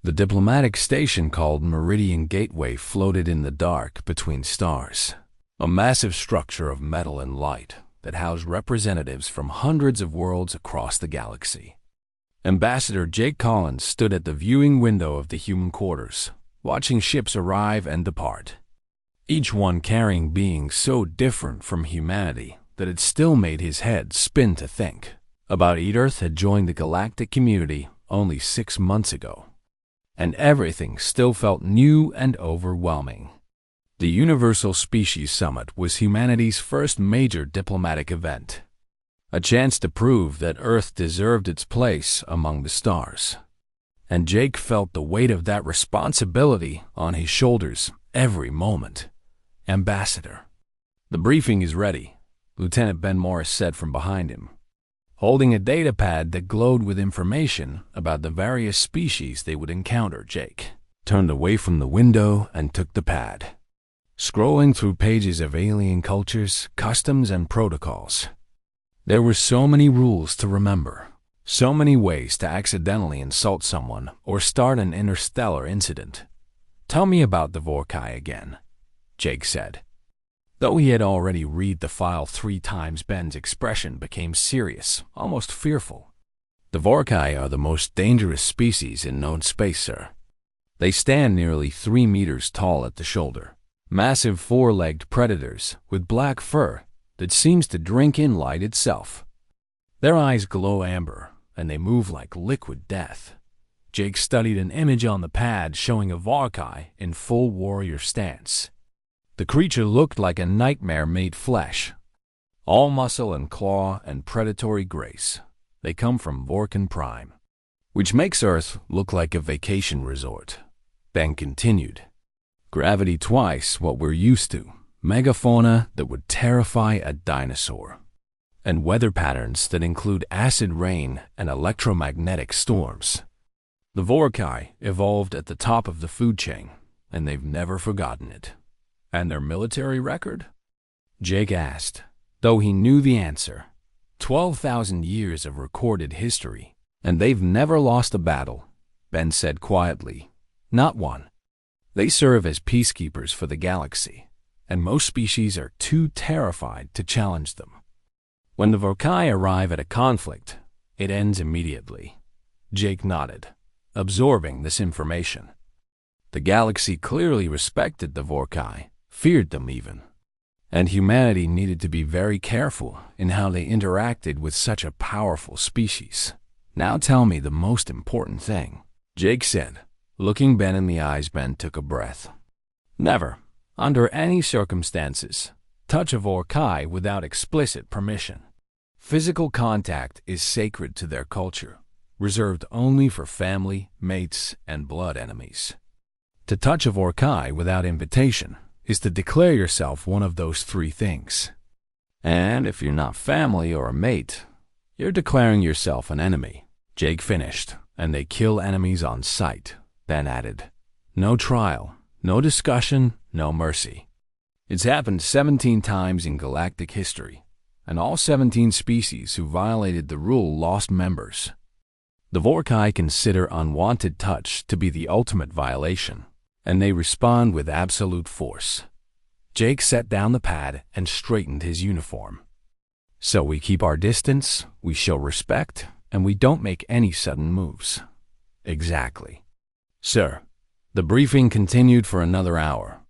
The diplomatic station called Meridian Gateway floated in the dark between stars, a massive structure of metal and light that housed representatives from hundreds of worlds across the galaxy. Ambassador Jake Collins stood at the viewing window of the human quarters, watching ships arrive and depart, each one carrying beings so different from humanity that it still made his head spin to think about Earth had joined the galactic community only 6 months ago, and everything still felt new and overwhelming. The Universal Species Summit was humanity's first major diplomatic event, a chance to prove that Earth deserved its place among the stars. And Jake felt the weight of that responsibility on his shoulders every moment. Ambassador. "The briefing is ready," Lieutenant Ben Morris said from behind him, holding a data pad that glowed with information about the various species they would encounter. Jake turned away from the window and took the pad, scrolling through pages of alien cultures, customs, and protocols. There were so many rules to remember, so many ways to accidentally insult someone or start an interstellar incident. "Tell me about the Vorkai again," Jake said. Though he had already read the file 3 times, Ben's expression became serious, almost fearful. "The Vorkai are the most dangerous species in known space, sir. They stand nearly 3 meters tall at the shoulder, massive 4-legged predators with black fur that seems to drink in light itself. Their eyes glow amber, and they move like liquid death." Jake studied an image on the pad showing a Vorkai in full warrior stance. The creature looked like a nightmare made flesh, all muscle and claw and predatory grace. "They come from Vorkan Prime, which makes Earth look like a vacation resort," Ben continued. "Gravity twice what we're used to, megafauna that would terrify a dinosaur, and weather patterns that include acid rain and electromagnetic storms. The Vorkai evolved at the top of the food chain, and they've never forgotten it." "And their military record?" Jake asked, though he knew the answer. 12,000 years of recorded history, and they've never lost a battle, Ben said quietly. "Not one. They serve as peacekeepers for the galaxy, and most species are too terrified to challenge them. When the Vorkai arrive at a conflict, it ends immediately." Jake nodded, absorbing this information. The galaxy clearly respected the Vorkai, feared them even, and humanity needed to be very careful in how they interacted with such a powerful species. "Now tell me the most important thing," Jake said. Looking Ben in the eyes, Ben took a breath. "Never, under any circumstances, touch a Vorkai without explicit permission. Physical contact is sacred to their culture, reserved only for family, mates, and blood enemies. To touch a Vorkai without invitation is to declare yourself one of those 3 things. And if you're not family or a mate, you're declaring yourself an enemy." Jake finished, "And they kill enemies on sight," Ben added. "No trial, no discussion, no mercy. It's happened 17 times in galactic history, and all 17 species who violated the rule lost members. The Vorkai consider unwanted touch to be the ultimate violation, and they respond with absolute force." Jake set down the pad and straightened his uniform. "So we keep our distance, we show respect, and we don't make any sudden moves." "Exactly, sir." The briefing continued for another hour,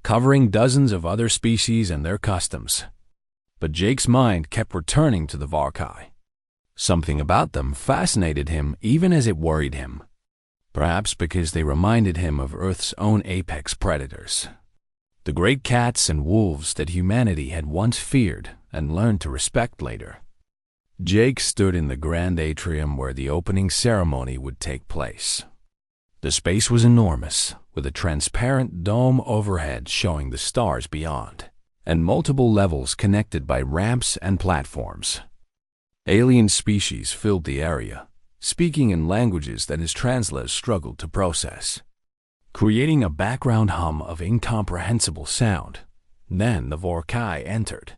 covering dozens of other species and their customs. But Jake's mind kept returning to the Vorkai. Something about them fascinated him even as it worried him. Perhaps because they reminded him of Earth's own apex predators, the great cats and wolves that humanity had once feared and learned to respect later. Jake stood in the grand atrium where the opening ceremony would take place. The space was enormous, with a transparent dome overhead showing the stars beyond, and multiple levels connected by ramps and platforms. Alien species filled the area, speaking in languages that his translators struggled to process, creating a background hum of incomprehensible sound. Then the Vorkai entered,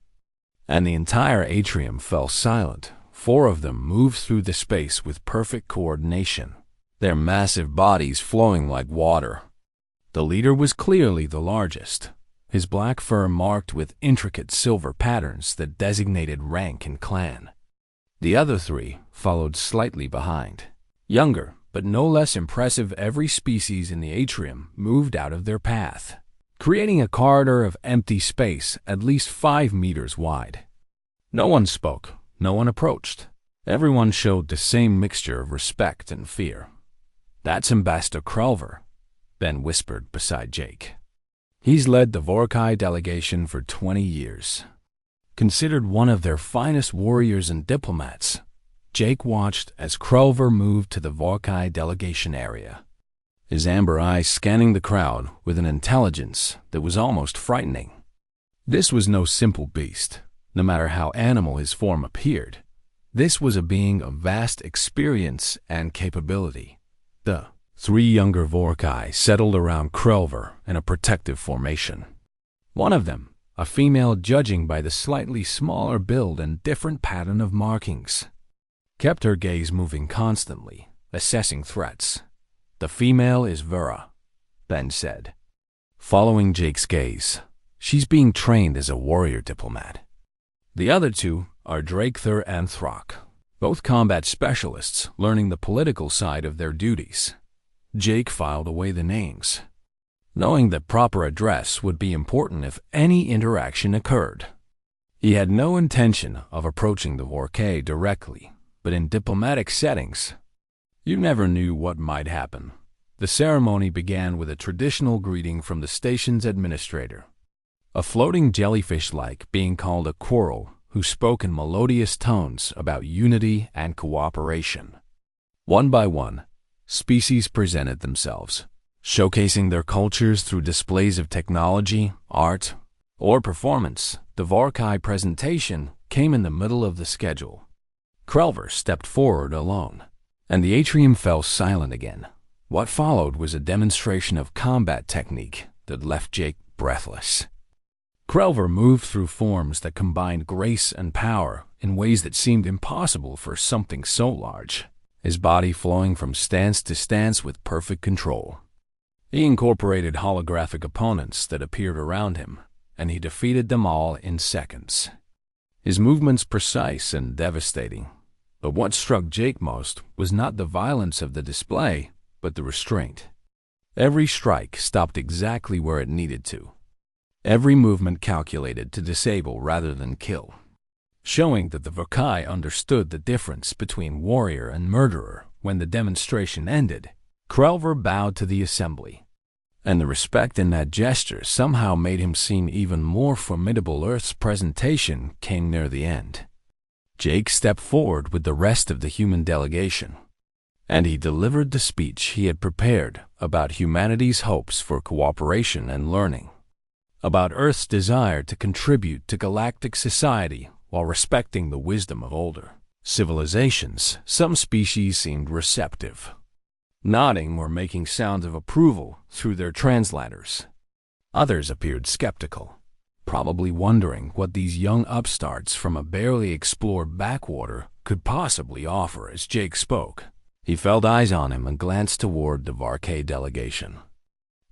and the entire atrium fell silent. 4 of them moved through the space with perfect coordination, their massive bodies flowing like water. The leader was clearly the largest, his black fur marked with intricate silver patterns that designated rank and clan. The other three followed slightly behind. Younger, but no less impressive, every species in the atrium moved out of their path, creating a corridor of empty space at least 5 meters wide. No one spoke, no one approached. Everyone showed the same mixture of respect and fear. "That's Ambassador Krelver," Ben whispered beside Jake. "He's led the Vorkai delegation for 20 years. Considered one of their finest warriors and diplomats." Jake watched as Krelver moved to the Vorkai delegation area, his amber eyes scanning the crowd with an intelligence that was almost frightening. This was no simple beast, no matter how animal his form appeared. This was a being of vast experience and capability. The 3 younger Vorkai settled around Krelver in a protective formation. One of them, a female judging by the slightly smaller build and different pattern of markings, kept her gaze moving constantly, assessing threats. "The female is Vera," Ben said, following Jake's gaze. "She's being trained as a warrior diplomat. The other 2 are Drakethur and Throck, both combat specialists learning the political side of their duties." Jake filed away the names, knowing that proper address would be important if any interaction occurred. He had no intention of approaching the Vorkai directly, but in diplomatic settings, you never knew what might happen. The ceremony began with a traditional greeting from the station's administrator, a floating jellyfish-like being called a Quirrell, who spoke in melodious tones about unity and cooperation. One by one, species presented themselves, showcasing their cultures through displays of technology, art, or performance. The Vorkai presentation came in the middle of the schedule. Krelver stepped forward alone, and the atrium fell silent again. What followed was a demonstration of combat technique that left Jake breathless. Krelver moved through forms that combined grace and power in ways that seemed impossible for something so large, his body flowing from stance to stance with perfect control. He incorporated holographic opponents that appeared around him, and he defeated them all in seconds. His movements precise and devastating. But what struck Jake most was not the violence of the display, but the restraint. Every strike stopped exactly where it needed to. Every movement calculated to disable rather than kill, showing that the Vorkai understood the difference between warrior and murderer. When the demonstration ended, Krelver bowed to the assembly, and the respect in that gesture somehow made him seem even more formidable. Earth's presentation came near the end. Jake stepped forward with the rest of the human delegation, and he delivered the speech he had prepared about humanity's hopes for cooperation and learning, about Earth's desire to contribute to galactic society while respecting the wisdom of older civilizations. Some species seemed receptive, nodding or making sounds of approval through their translators. Others appeared skeptical, probably wondering what these young upstarts from a barely explored backwater could possibly offer. As Jake spoke, he felt eyes on him and glanced toward the Vorkai delegation.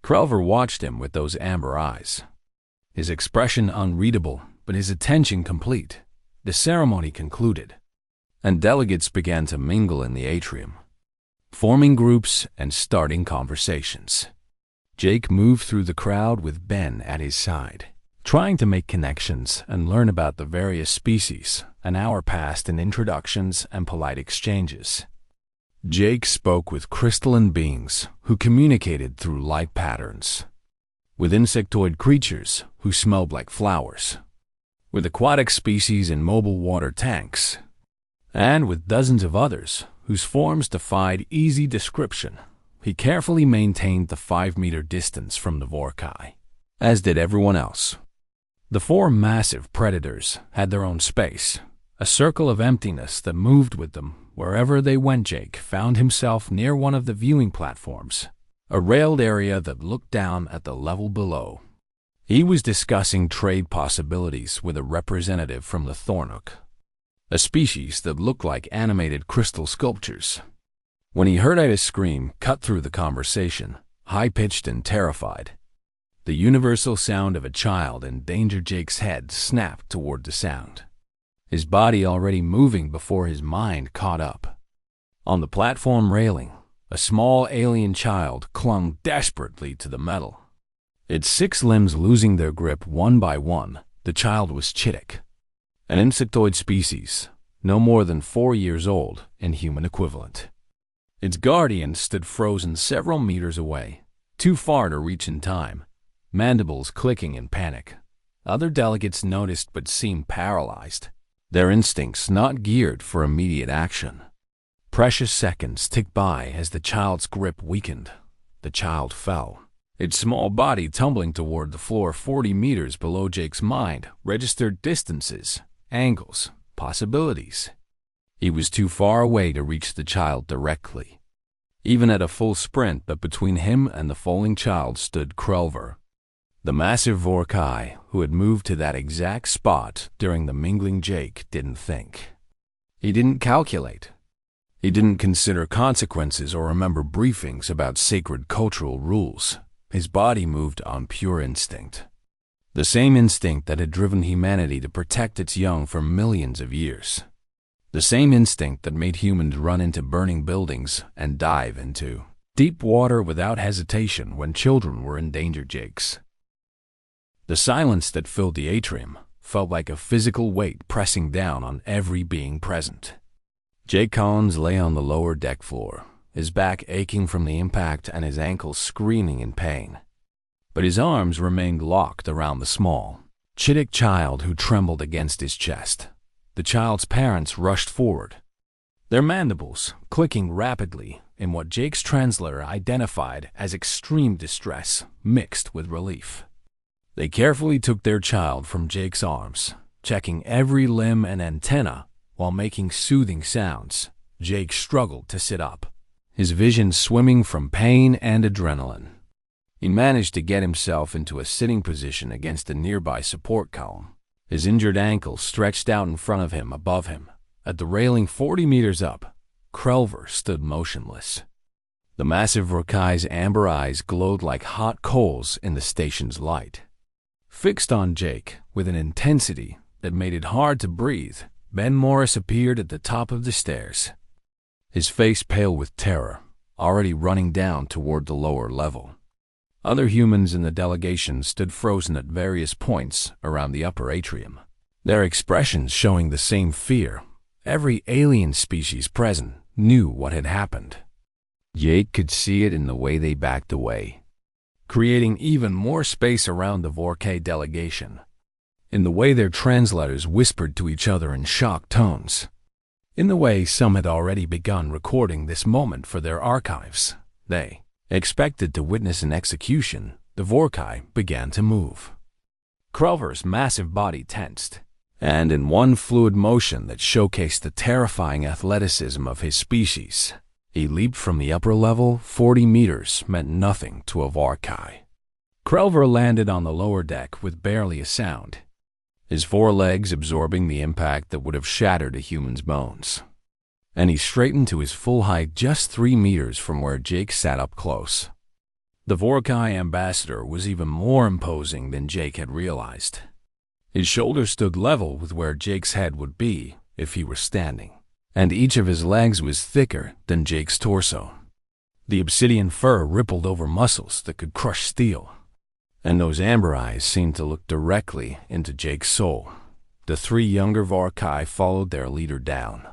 Krelver watched him with those amber eyes, his expression unreadable but his attention complete. The ceremony concluded, and delegates began to mingle in the atrium, forming groups and starting conversations. Jake moved through the crowd with Ben at his side, trying to make connections and learn about the various species. An hour passed in introductions and polite exchanges. Jake spoke with crystalline beings who communicated through light patterns, with insectoid creatures who smelled like flowers, with aquatic species in mobile water tanks, and with dozens of others whose forms defied easy description. He carefully maintained the 5-meter distance from the Vorkai, as did everyone else. The 4 massive predators had their own space, a circle of emptiness that moved with them wherever they went. Jake found himself near one of the viewing platforms, a railed area that looked down at the level below. He was discussing trade possibilities with a representative from the Thornook, a species that looked like animated crystal sculptures. When he heard Ida's scream cut through the conversation, high-pitched and terrified, the universal sound of a child in danger, Jake's head snapped toward the sound, his body already moving before his mind caught up. On the platform railing, a small alien child clung desperately to the metal. Its 6 limbs losing their grip one by one. The child was Chittick, an insectoid species, no more than 4 years old in human equivalent. Its guardian stood frozen several meters away, too far to reach in time, mandibles clicking in panic. Other delegates noticed but seemed paralyzed, their instincts not geared for immediate action. Precious seconds ticked by as the child's grip weakened. The child fell, its small body tumbling toward the floor 40 meters below Jake's mind, registered distances, angles, possibilities. He was too far away to reach the child directly. Even at a full sprint, but between him and the falling child stood Krelver, the massive Vorkai who had moved to that exact spot during the mingling. Jake didn't think. He didn't calculate. He didn't consider consequences or remember briefings about sacred cultural rules. His body moved on pure instinct. The same instinct that had driven humanity to protect its young for millions of years. The same instinct that made humans run into burning buildings and dive into deep water without hesitation when children were in danger. Jake's. The silence that filled the atrium felt like a physical weight pressing down on every being present. Jake Collins lay on the lower deck floor, his back aching from the impact and his ankles screaming in pain. But his arms remained locked around the small, Chittick child who trembled against his chest. The child's parents rushed forward, their mandibles clicking rapidly in what Jake's translator identified as extreme distress mixed with relief. They carefully took their child from Jake's arms, checking every limb and antenna while making soothing sounds. Jake struggled to sit up, his vision swimming from pain and adrenaline. He managed to get himself into a sitting position against a nearby support column, his injured ankle stretched out in front of him above him. At the railing 40 meters up, Krelver stood motionless. The massive Vorkai's amber eyes glowed like hot coals in the station's light. Fixed on Jake with an intensity that made it hard to breathe, Ben Morris appeared at the top of the stairs, his face pale with terror, already running down toward the lower level. Other humans in the delegation stood frozen at various points around the upper atrium, their expressions showing the same fear. Every alien species present knew what had happened. Jake could see it in the way they backed away, creating even more space around the Vorkai delegation, in the way their translators whispered to each other in shocked tones, in the way some had already begun recording this moment for their archives. They expected to witness an execution. The Vorkai began to move. Krelver's massive body tensed, and in one fluid motion that showcased the terrifying athleticism of his species, he leaped from the upper level. 40 meters meant nothing to a Vorkai. Krelver landed on the lower deck with barely a sound, his 4 legs absorbing the impact that would have shattered a human's bones. And he straightened to his full height just 3 meters from where Jake sat up close. The Vorkai ambassador was even more imposing than Jake had realized. His shoulders stood level with where Jake's head would be if he were standing, and each of his legs was thicker than Jake's torso. The obsidian fur rippled over muscles that could crush steel, and those amber eyes seemed to look directly into Jake's soul. The 3 younger Vorkai followed their leader down,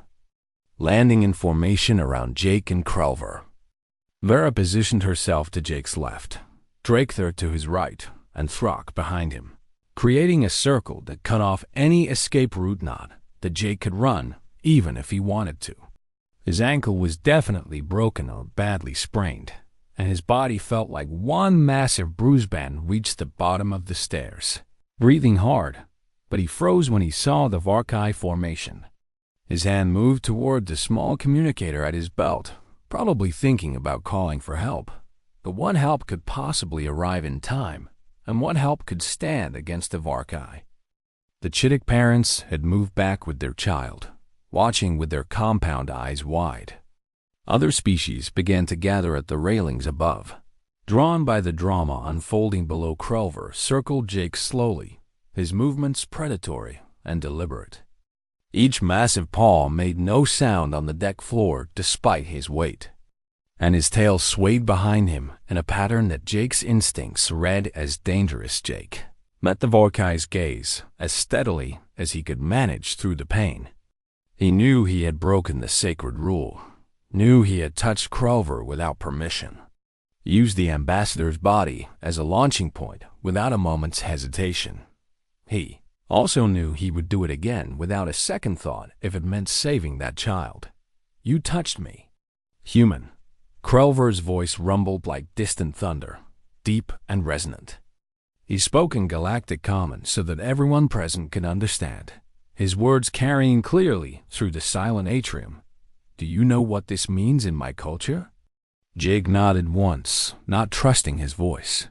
landing in formation around Jake and Krelver. Vera positioned herself to Jake's left, Drakethir to his right, and Throck behind him, creating a circle that cut off any escape route not that Jake could run, even if he wanted to. His ankle was definitely broken or badly sprained, and his body felt like one massive bruise band reached the bottom of the stairs. Breathing hard, but he froze when he saw the Vorkai formation. His hand moved toward the small communicator at his belt, probably thinking about calling for help. But what help could possibly arrive in time, and what help could stand against the Vorkai? The Chittick parents had moved back with their child, watching with their compound eyes wide. Other species began to gather at the railings above. Drawn by the drama unfolding below, Krelver circled Jake slowly, his movements predatory and deliberate. Each massive paw made no sound on the deck floor despite his weight, and his tail swayed behind him in a pattern that Jake's instincts read as dangerous. Jake met the Vorkai's gaze as steadily as he could manage through the pain. He knew he had broken the sacred rule, knew he had touched Krelver without permission, used the ambassador's body as a launching point without a moment's hesitation. He also knew he would do it again without a second thought if it meant saving that child. "You touched me." "Human." Krelver's voice rumbled like distant thunder, deep and resonant. He spoke in Galactic Common so that everyone present could understand, his words carrying clearly through the silent atrium. "Do you know what this means in my culture?" Jake nodded once, not trusting his voice.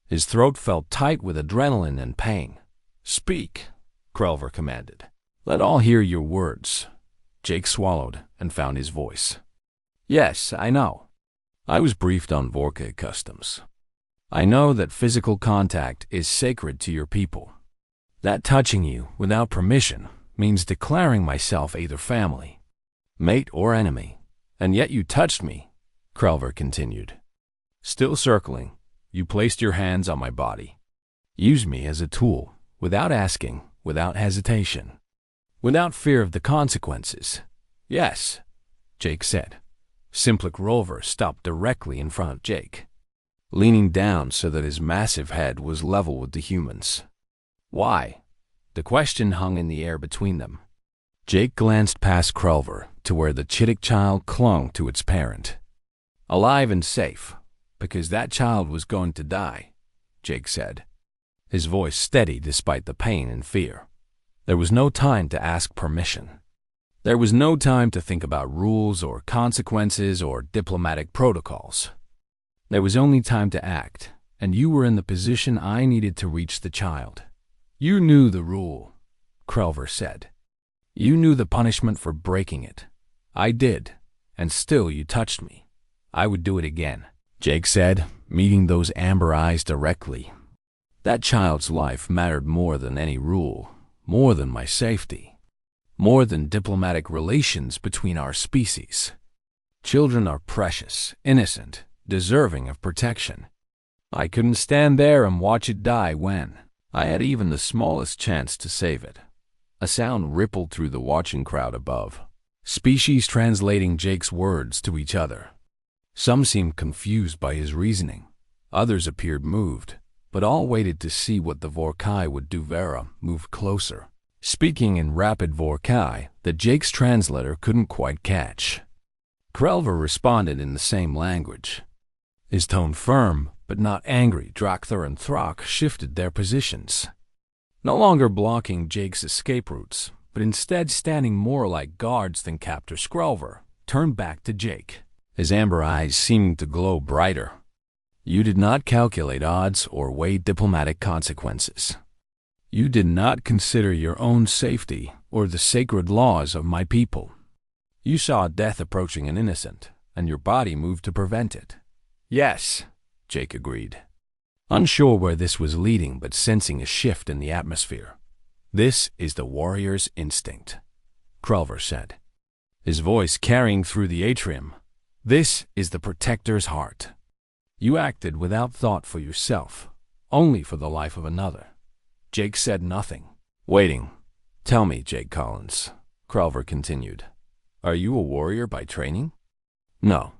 His throat felt tight with adrenaline and pain. "Speak," Krelver commanded. "Let all hear your words." Jake swallowed and found his voice. "Yes, I know. I was briefed on Vorka customs. I know that physical contact is sacred to your people. That touching you without permission means declaring myself either family, mate, or enemy. And yet you touched me," Krelver continued. "Still circling, you placed your hands on my body. Used me as a tool, without asking, without hesitation, without fear of the consequences." "Yes," Jake said. Simplic Rover stopped directly in front of Jake, leaning down so that his massive head was level with the human's. "Why?" The question hung in the air between them. Jake glanced past Krelver to where the Chittick child clung to its parent. "Alive and safe, because that child was going to die," Jake said, his voice steady despite the pain and fear. There was no time to ask permission. There was no time to think about rules or consequences or diplomatic protocols. There was only time to act, and you were in the position I needed to reach the child. "You knew the rule," Krelver said. "You knew the punishment for breaking it. I did, and still you touched me. I would do it again," Jake said, meeting those amber eyes directly. "That child's life mattered more than any rule, more than my safety, more than diplomatic relations between our species. Children are precious, innocent, deserving of protection. I couldn't stand there and watch it die when I had even the smallest chance to save it." A sound rippled through the watching crowd above, species translating Jake's words to each other. Some seemed confused by his reasoning. Others appeared moved, but all waited to see what the Vorkai would do. Vera moved closer, speaking in rapid Vorkai that Jake's translator couldn't quite catch. Krelver responded in the same language. His tone firm, but not angry. Drakther and Thrak shifted their positions, no longer blocking Jake's escape routes, but instead standing more like guards than captors. Krelver turned back to Jake, his amber eyes seeming to glow brighter. "You did not calculate odds or weigh diplomatic consequences. You did not consider your own safety or the sacred laws of my people. You saw death approaching an innocent, and your body moved to prevent it." "Yes," Jake agreed, unsure where this was leading but sensing a shift in the atmosphere. "This is the warrior's instinct," Krelver said, his voice carrying through the atrium. "This is the protector's heart. You acted without thought for yourself, only for the life of another." Jake said nothing, waiting. "Tell me, Jake Collins," Krelver continued, "are you a warrior by training?" "No,"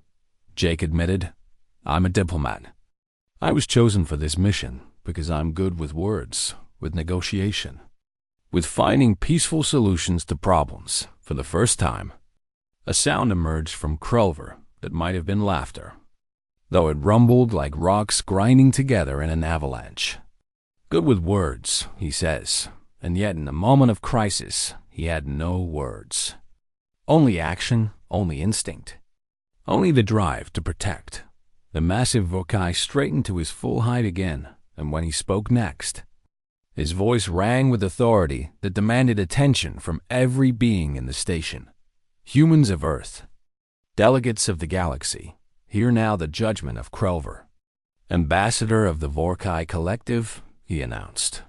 Jake admitted. "I'm a diplomat. I was chosen for this mission because I'm good with words, with negotiation, with finding peaceful solutions to problems." For the first time, a sound emerged from Krelver that might have been laughter, though it rumbled like rocks grinding together in an avalanche. "Good with words," he says, and yet in a moment of crisis, he had no words. Only action, only instinct, only the drive to protect. The massive Vorkai straightened to his full height again, and when he spoke next, his voice rang with authority that demanded attention from every being in the station. "Humans of Earth, Delegates of the galaxy, hear now the judgment of Krelver. Ambassador of the Vorkai Collective, he announced.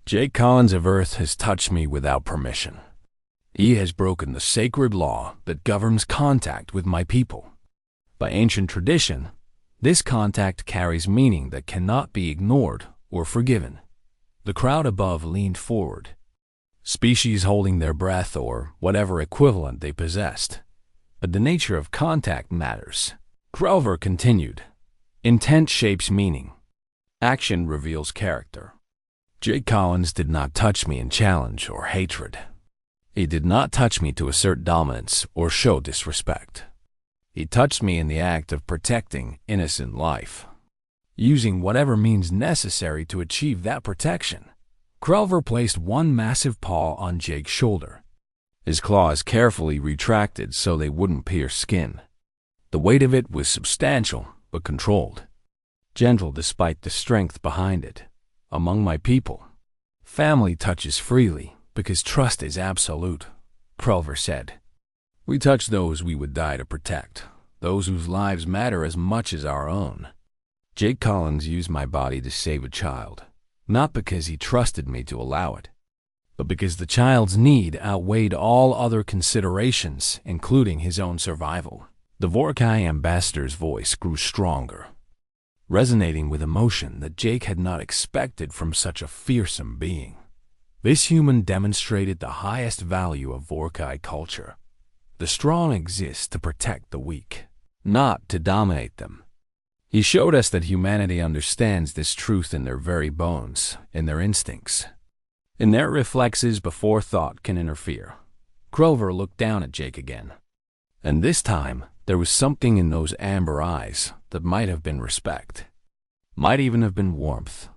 Jake Collins of Earth has touched me without permission. He has broken the sacred law that governs contact with my people. By ancient tradition, this contact carries meaning that cannot be ignored or forgiven. The crowd above leaned forward, species holding their breath or whatever equivalent they possessed. But the nature of contact matters. Krelver continued. Intent shapes meaning. Action reveals character. Jake Collins did not touch me in challenge or hatred. He did not touch me to assert dominance or show disrespect. He touched me in the act of protecting innocent life, using whatever means necessary to achieve that protection. Krelver placed one massive paw on Jake's shoulder. His claws carefully retracted so they wouldn't pierce skin. The weight of it was substantial but controlled, gentle despite the strength behind it. Among my people, family touches freely because trust is absolute, Krelver said. We touch those we would die to protect, those whose lives matter as much as our own. Jake Collins used my body to save a child, not because he trusted me to allow it, but because the child's need outweighed all other considerations, including his own survival. The Vorkai ambassador's voice grew stronger, resonating with emotion that Jake had not expected from such a fearsome being. This human demonstrated the highest value of Vorkai culture. The strong exist to protect the weak, not to dominate them. He showed us that humanity understands this truth in their very bones, in their instincts, in their reflexes before thought can interfere. Krelver looked down at Jake again, and this time there was something in those amber eyes that might have been respect, might even have been warmth.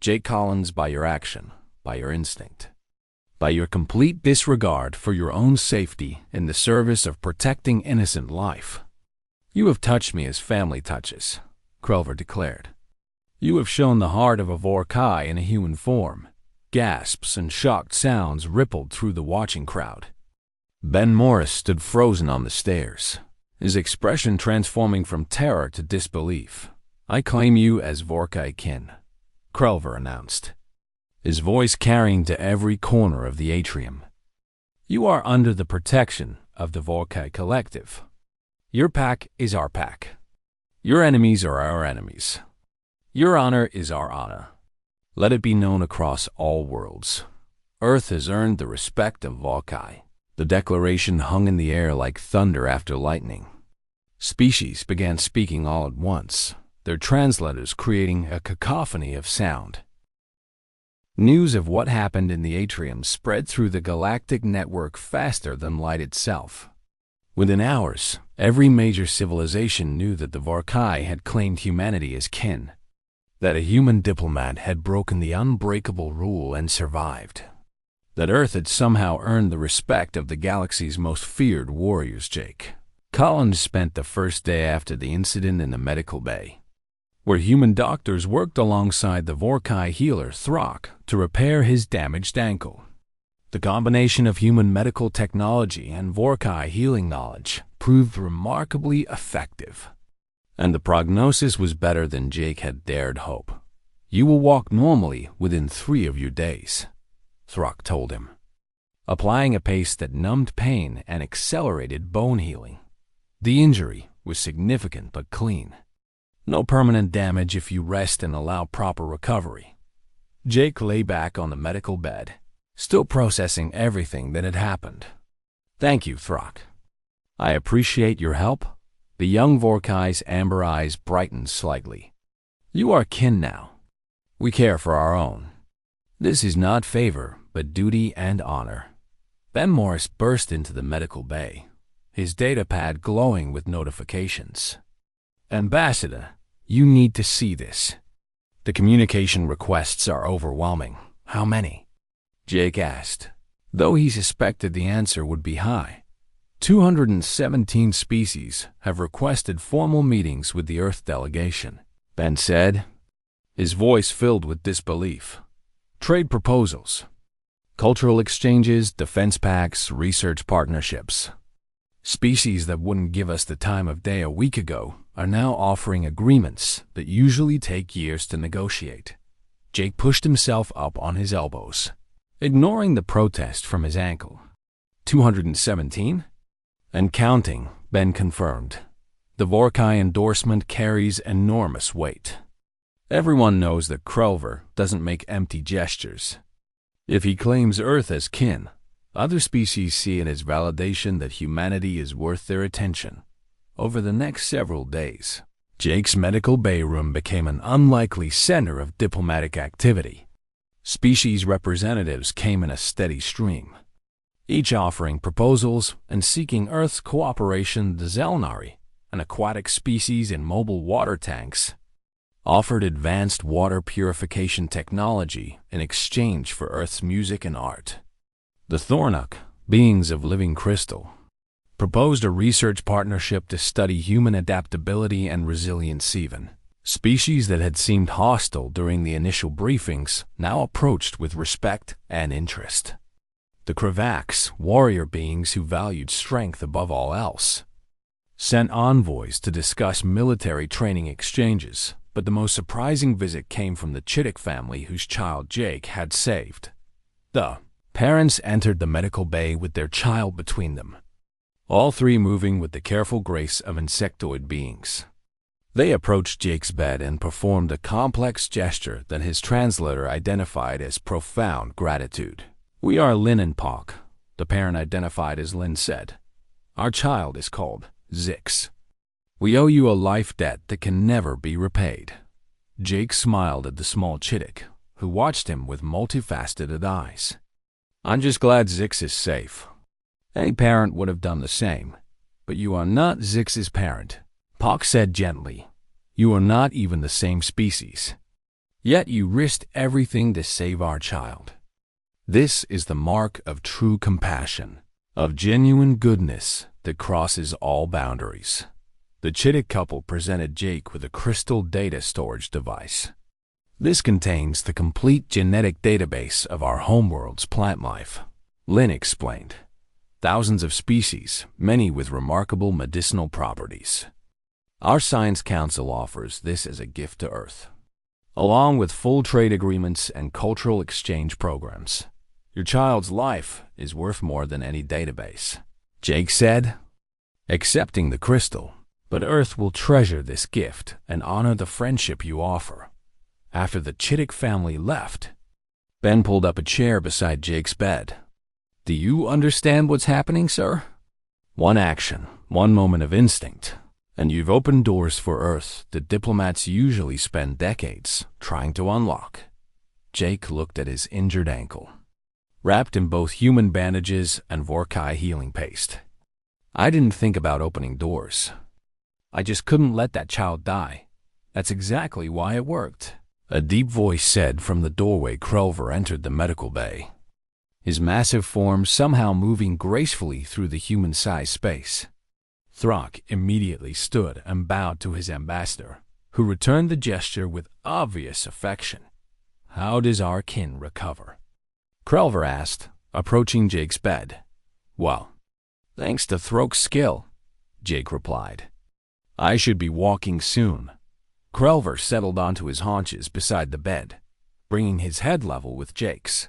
Jake Collins, by your action, by your instinct, by your complete disregard for your own safety in the service of protecting innocent life, you have touched me as family touches, Krelver declared. You have shown the heart of a Vorkai in a human form. Gasps and shocked sounds rippled through the watching crowd. Ben Morris stood frozen on the stairs, his expression transforming from terror to disbelief. I claim you as Vorkai kin, Krelver announced, his voice carrying to every corner of the atrium. You are under the protection of the Vorkai Collective. Your pack is our pack. Your enemies are our enemies. Your honor is our honor. Let it be known across all worlds. Earth has earned the respect of Vorkai. The declaration hung in the air like thunder after lightning. Species began speaking all at once, their translators creating a cacophony of sound. News of what happened in the atrium spread through the galactic network faster than light itself. Within hours, every major civilization knew that the Vorkai had claimed humanity as kin, that a human diplomat had broken the unbreakable rule and survived, that Earth had somehow earned the respect of the galaxy's most feared warriors. Jake Collins spent the first day after the incident in the medical bay, where human doctors worked alongside the Vorkai healer Throck to repair his damaged ankle. The combination of human medical technology and Vorkai healing knowledge proved remarkably effective, and the prognosis was better than Jake had dared hope. You will walk normally within 3 of your days, Throck told him, applying a pace that numbed pain and accelerated bone healing. The injury was significant but clean. No permanent damage if you rest and allow proper recovery. Jake lay back on the medical bed, still processing everything that had happened. Thank you, Throck. I appreciate your help. The young Vorkai's amber eyes brightened slightly. You are kin now. We care for our own. This is not favor, but duty and honor. Ben Morris burst into the medical bay, his datapad glowing with notifications. Ambassador, you need to see this. The communication requests are overwhelming. How many? Jake asked, though he suspected the answer would be high. 217 species have requested formal meetings with the Earth delegation, Ben said, his voice filled with disbelief. Trade proposals, cultural exchanges, defense pacts, research partnerships. Species that wouldn't give us the time of day a week ago are now offering agreements that usually take years to negotiate. Jake pushed himself up on his elbows, ignoring the protest from his ankle. 217? And counting, Ben confirmed. The Vorkai endorsement carries enormous weight. Everyone knows that Krelver doesn't make empty gestures. If he claims Earth as kin, other species see it as validation that humanity is worth their attention. Over the next several days, Jake's medical bay room became an unlikely center of diplomatic activity. Species representatives came in a steady stream, each offering proposals and seeking Earth's cooperation. The Zelnari, an aquatic species in mobile water tanks, offered advanced water purification technology in exchange for Earth's music and art. The Thornuk, beings of living crystal, proposed a research partnership to study human adaptability and resilience. Even species that had seemed hostile during the initial briefings now approached with respect and interest. The Kravaks, warrior beings who valued strength above all else, sent envoys to discuss military training exchanges, but the most surprising visit came from the Chittick family whose child Jake had saved. The parents entered the medical bay with their child between them, all three moving with the careful grace of insectoid beings. They approached Jake's bed and performed a complex gesture that his translator identified as profound gratitude. "We are Lin and Pak," the parent identified as Lin said. "Our child is called Zix. We owe you a life debt that can never be repaid." Jake smiled at the small Chittick, who watched him with multifaceted eyes. "I'm just glad Zix is safe. Any parent would have done the same, but you are not Zix's parent," Pak said gently. "You are not even the same species. Yet you risked everything to save our child. This is the mark of true compassion, of genuine goodness that crosses all boundaries." The Chittick couple presented Jake with a crystal data storage device. "This contains the complete genetic database of our homeworld's plant life," Lin explained. "Thousands of species, many with remarkable medicinal properties. Our Science Council offers this as a gift to Earth, along with full trade agreements and cultural exchange programs. Your child's life is worth more than any database," Jake said, accepting the crystal. "But Earth will treasure this gift and honor the friendship you offer." After the Chittick family left, Ben pulled up a chair beside Jake's bed. "Do you understand what's happening, sir? One action, one moment of instinct, and you've opened doors for Earth that diplomats usually spend decades trying to unlock." Jake looked at his injured ankle, wrapped in both human bandages and Vorkai healing paste. "I didn't think about opening doors. I just couldn't let that child die. That's exactly why it worked," a deep voice said from the doorway. Krelver entered the medical bay, his massive form somehow moving gracefully through the human-sized space. Throck immediately stood and bowed to his ambassador, who returned the gesture with obvious affection. "How does our kin recover?" Krelver asked, approaching Jake's bed. "Well, thanks to Throck's skill," Jake replied. "I should be walking soon." Krelver settled onto his haunches beside the bed, bringing his head level with Jake's.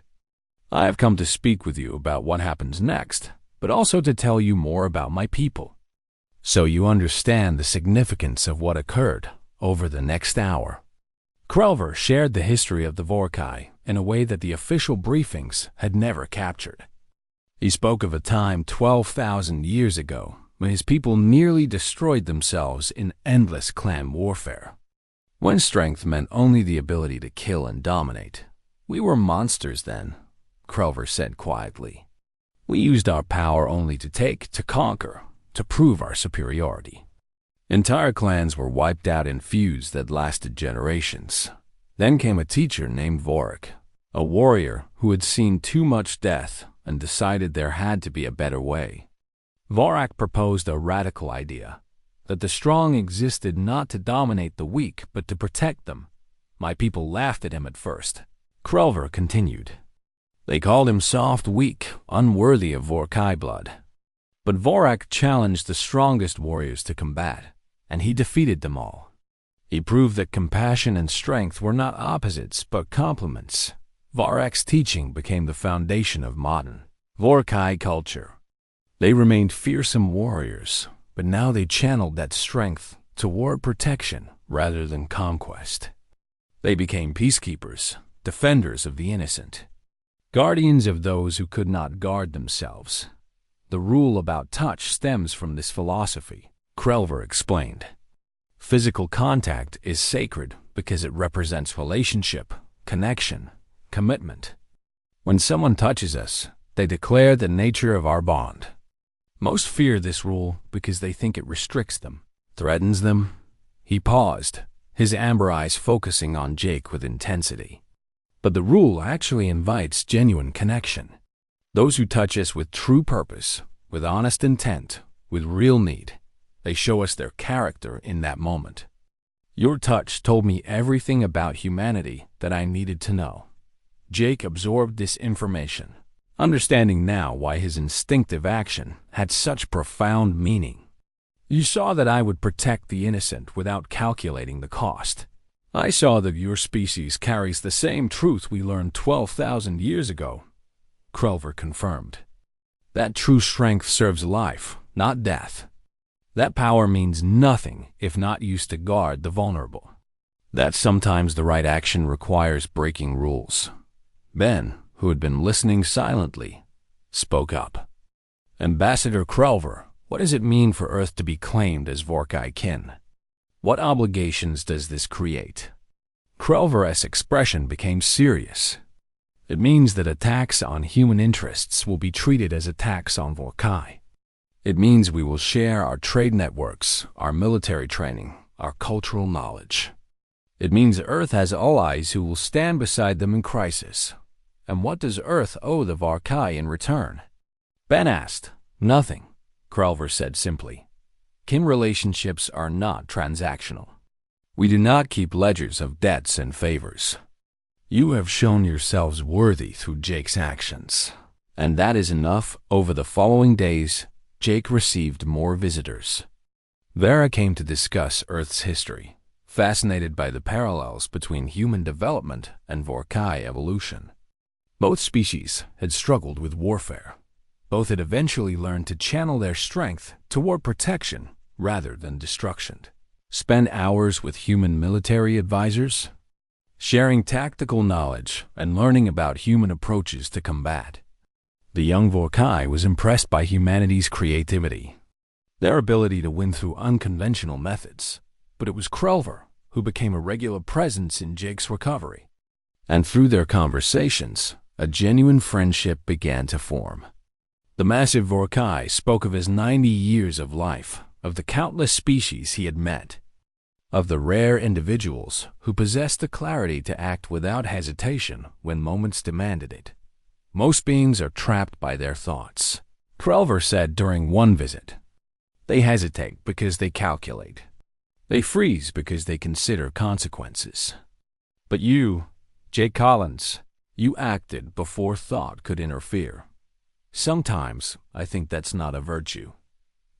"I have come to speak with you about what happens next, but also to tell you more about my people, so you understand the significance of what occurred over the next hour." Krelver shared the history of the Vorkai in a way that the official briefings had never captured. He spoke of a time 12,000 years ago when his people nearly destroyed themselves in endless clan warfare. When strength meant only the ability to kill and dominate. "We were monsters then," Krelver said quietly. "We used our power only to take, to conquer, to prove our superiority. Entire clans were wiped out in feuds that lasted generations. Then came a teacher named Vorik, a warrior who had seen too much death and decided there had to be a better way. Vorak proposed a radical idea, that the strong existed not to dominate the weak but to protect them. My people laughed at him at first." Krelver continued. "They called him soft, weak, unworthy of Vorkai blood. But Vorak challenged the strongest warriors to combat, and he defeated them all. He proved that compassion and strength were not opposites but complements. Vorak's teaching became the foundation of modern Vorkai culture. They remained fearsome warriors, but now they channeled that strength toward protection rather than conquest. They became peacekeepers, defenders of the innocent, guardians of those who could not guard themselves. The rule about touch stems from this philosophy, Krelver explained. Physical contact is sacred because it represents relationship, connection, commitment. When someone touches us, they declare the nature of our bond. Most fear this rule because they think it restricts them, threatens them. He paused, his amber eyes focusing on Jake with intensity. But the rule actually invites genuine connection. Those who touch us with true purpose, with honest intent, with real need, they show us their character in that moment. Your touch told me everything about humanity that I needed to know. Jake absorbed this information, understanding now why his instinctive action had such profound meaning. You saw that I would protect the innocent without calculating the cost. I saw that your species carries the same truth we learned 12,000 years ago, Krelver confirmed. That true strength serves life, not death. That power means nothing if not used to guard the vulnerable. That sometimes the right action requires breaking rules. Ben, who had been listening silently, spoke up. Ambassador Krelver, what does it mean for Earth to be claimed as Vorkai kin? What obligations does this create? Krelver's expression became serious. It means that attacks on human interests will be treated as attacks on Vorkai. It means we will share our trade networks, our military training, our cultural knowledge. It means Earth has allies who will stand beside them in crisis. And what does Earth owe the Vorkai in return? Ben asked. Nothing, Krelver said simply. Kin relationships are not transactional. We do not keep ledgers of debts and favors. You have shown yourselves worthy through Jake's actions. And that is enough. Over the following days, Jake received more visitors. Vera came to discuss Earth's history, fascinated by the parallels between human development and Vorkai evolution. Both species had struggled with warfare. Both had eventually learned to channel their strength toward protection rather than destruction. Spend hours with human military advisors, sharing tactical knowledge and learning about human approaches to combat. The young Vorkai was impressed by humanity's creativity, their ability to win through unconventional methods. But it was Krelver who became a regular presence in Jake's recovery. And through their conversations, a genuine friendship began to form. The massive Vorkai spoke of his 90 years of life, of the countless species he had met, of the rare individuals who possessed the clarity to act without hesitation when moments demanded it. Most beings are trapped by their thoughts, Krelver said during one visit. They hesitate because they calculate. They freeze because they consider consequences. But you, Jake Collins, you acted before thought could interfere. Sometimes I think that's not a virtue,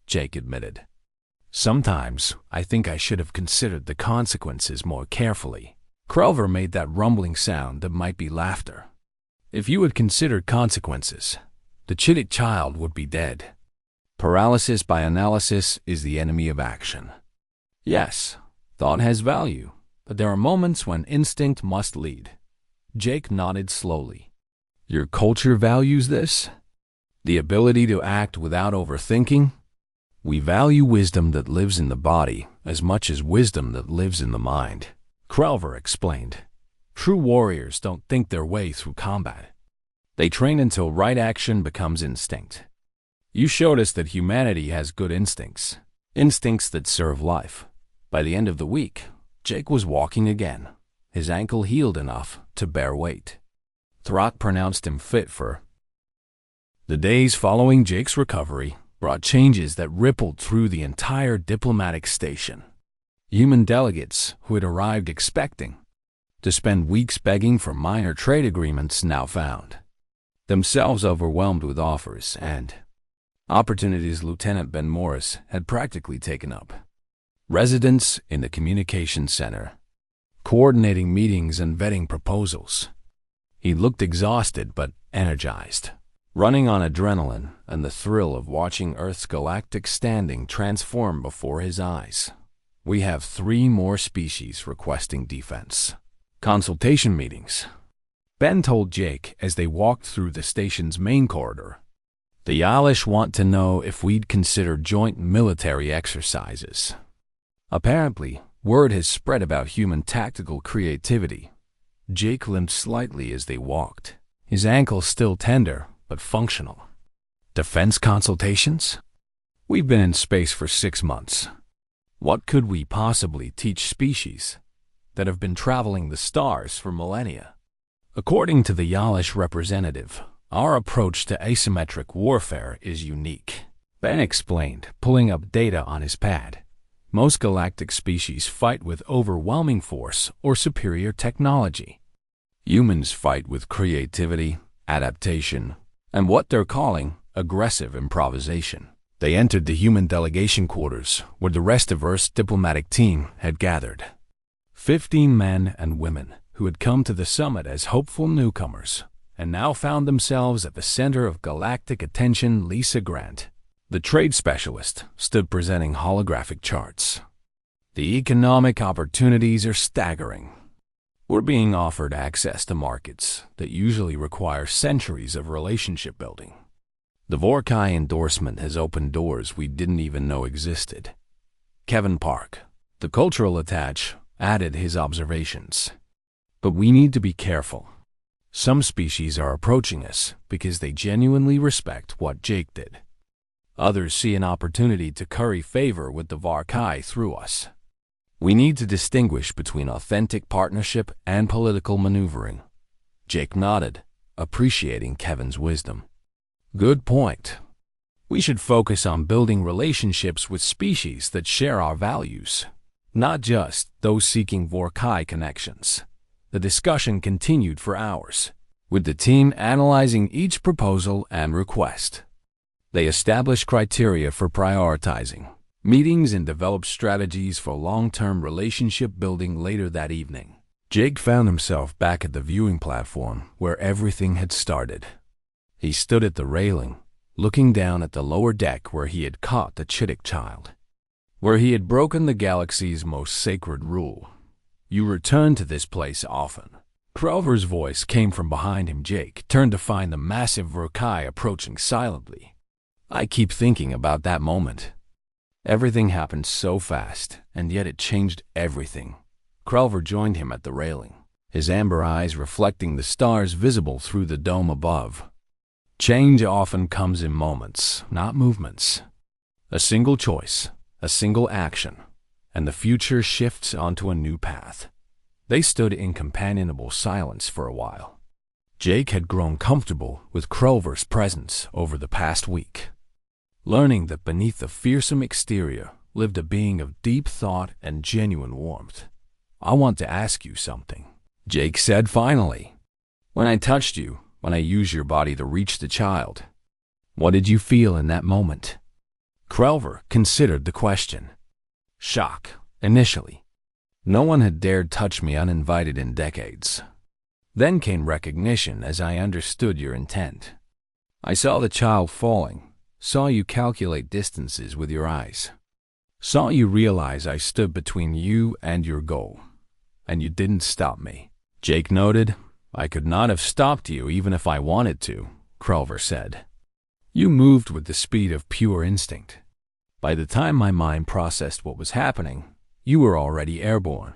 Jake admitted. Sometimes I think I should have considered the consequences more carefully. Krelver made that rumbling sound that might be laughter. If you had considered consequences, the Chittit child would be dead. Paralysis by analysis is the enemy of action. Yes, thought has value, but there are moments when instinct must lead. Jake nodded slowly. Your culture values this? The ability to act without overthinking? We value wisdom that lives in the body as much as wisdom that lives in the mind, Krelver explained. True warriors don't think their way through combat. They train until right action becomes instinct. You showed us that humanity has good instincts, instincts that serve life. By the end of the week, Jake was walking again, his ankle healed enough to bear weight. Throck pronounced him fit for. The days following Jake's recovery brought changes that rippled through the entire diplomatic station. Human delegates who had arrived expecting to spend weeks begging for minor trade agreements now found themselves overwhelmed with offers and opportunities Lieutenant Ben Morris had practically taken up. Residence in the communications center, coordinating meetings and vetting proposals. He looked exhausted but energized, running on adrenaline and the thrill of watching Earth's galactic standing transform before his eyes. We have 3 more species requesting defense. Consultation meetings. Ben told Jake as they walked through the station's main corridor. The Yalish want to know if we'd consider joint military exercises. Apparently, word has spread about human tactical creativity. Jake limped slightly as they walked, his ankle still tender but functional. Defense consultations? We've been in space for 6 months. What could we possibly teach species that have been traveling the stars for millennia? According to the Yalish representative, our approach to asymmetric warfare is unique. Ben explained, pulling up data on his pad. Most galactic species fight with overwhelming force or superior technology. Humans fight with creativity, adaptation, and what they're calling aggressive improvisation. They entered the human delegation quarters where the rest of Earth's diplomatic team had gathered. 15 men and women who had come to the summit as hopeful newcomers and now found themselves at the center of galactic attention. Lisa Grant, the trade specialist, stood presenting holographic charts. The economic opportunities are staggering. We're being offered access to markets that usually require centuries of relationship building. The Vorkai endorsement has opened doors we didn't even know existed. Kevin Park, the cultural attaché, added his observations. But we need to be careful. Some species are approaching us because they genuinely respect what Jake did. Others see an opportunity to curry favor with the Vorkai through us. We need to distinguish between authentic partnership and political maneuvering. Jake nodded, appreciating Kevin's wisdom. Good point. We should focus on building relationships with species that share our values, not just those seeking Vorkai connections. The discussion continued for hours, with the team analyzing each proposal and request. They established criteria for prioritizing meetings and developed strategies for long-term relationship building. Later that evening, Jake found himself back at the viewing platform where everything had started. He stood at the railing, looking down at the lower deck where he had caught the Chittick child, where he had broken the galaxy's most sacred rule. You return to this place often. Crover's voice came from behind him. Jake turned to find the massive Vorkai approaching silently. I keep thinking about that moment. Everything happened so fast, and yet it changed everything. Crover joined him at the railing, his amber eyes reflecting the stars visible through the dome above. Change often comes in moments, not movements. A single choice, a single action, and the future shifts onto a new path. They stood in companionable silence for a while. Jake had grown comfortable with Crover's presence over the past week, learning that beneath the fearsome exterior lived a being of deep thought and genuine warmth. I want to ask you something, Jake said finally. When I touched you, when I used your body to reach the child, what did you feel in that moment? Crover considered the question. Shock, initially. No one had dared touch me uninvited in decades. Then came recognition as I understood your intent. I saw the child falling, saw you calculate distances with your eyes, saw you realize I stood between you and your goal, and you didn't stop me. Jake noted. I could not have stopped you even if I wanted to, Crover said. You moved with the speed of pure instinct. By the time my mind processed what was happening, you were already airborne.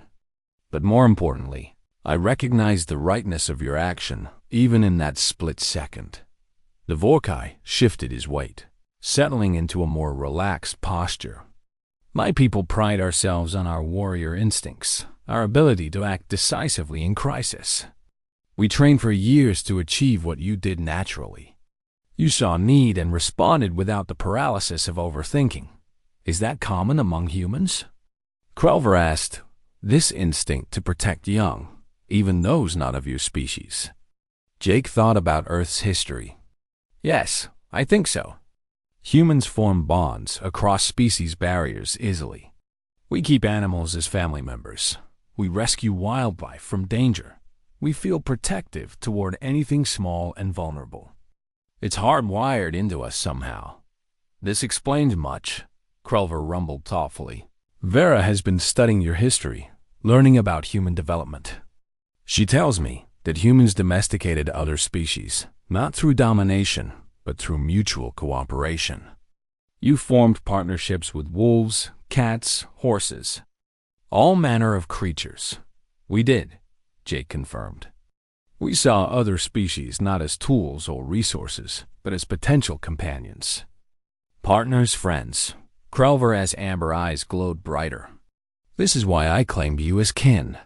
But more importantly, I recognized the rightness of your action, even in that split second. The Vorkai shifted his weight, settling into a more relaxed posture. My people pride ourselves on our warrior instincts, our ability to act decisively in crisis. We trained for years to achieve what you did naturally. You saw need and responded without the paralysis of overthinking. Is that common among humans? Crover asked, this instinct to protect young, even those not of your species. Jake thought about Earth's history. Yes, I think so. Humans form bonds across species barriers easily. We keep animals as family members. We rescue wildlife from danger. We feel protective toward anything small and vulnerable. It's hardwired into us somehow. This explains much, Krelver rumbled thoughtfully. Vera has been studying your history, learning about human development. She tells me that humans domesticated other species, not through domination, but through mutual cooperation. You formed partnerships with wolves, cats, horses, all manner of creatures. We did, Jake confirmed. We saw other species not as tools or resources, but as potential companions. Partners, friends. Krelver's amber eyes glowed brighter. This is why I claimed you as kin.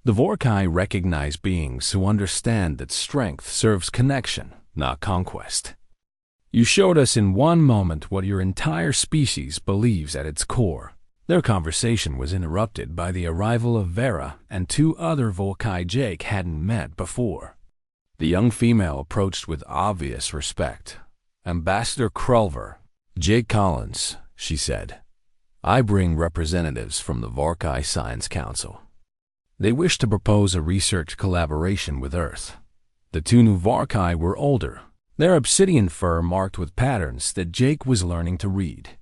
The Vorkai recognize beings who understand that strength serves connection, not conquest. You showed us in one moment what your entire species believes at its core. Their conversation was interrupted by the arrival of Vera and two other Vorkai Jake hadn't met before. The young female approached with obvious respect. Ambassador Krelver, Jake Collins, she said. I bring representatives from the Vorkai Science Council. They wish to propose a research collaboration with Earth. The two new Vorkai were older, their obsidian fur marked with patterns that Jake was learning to read.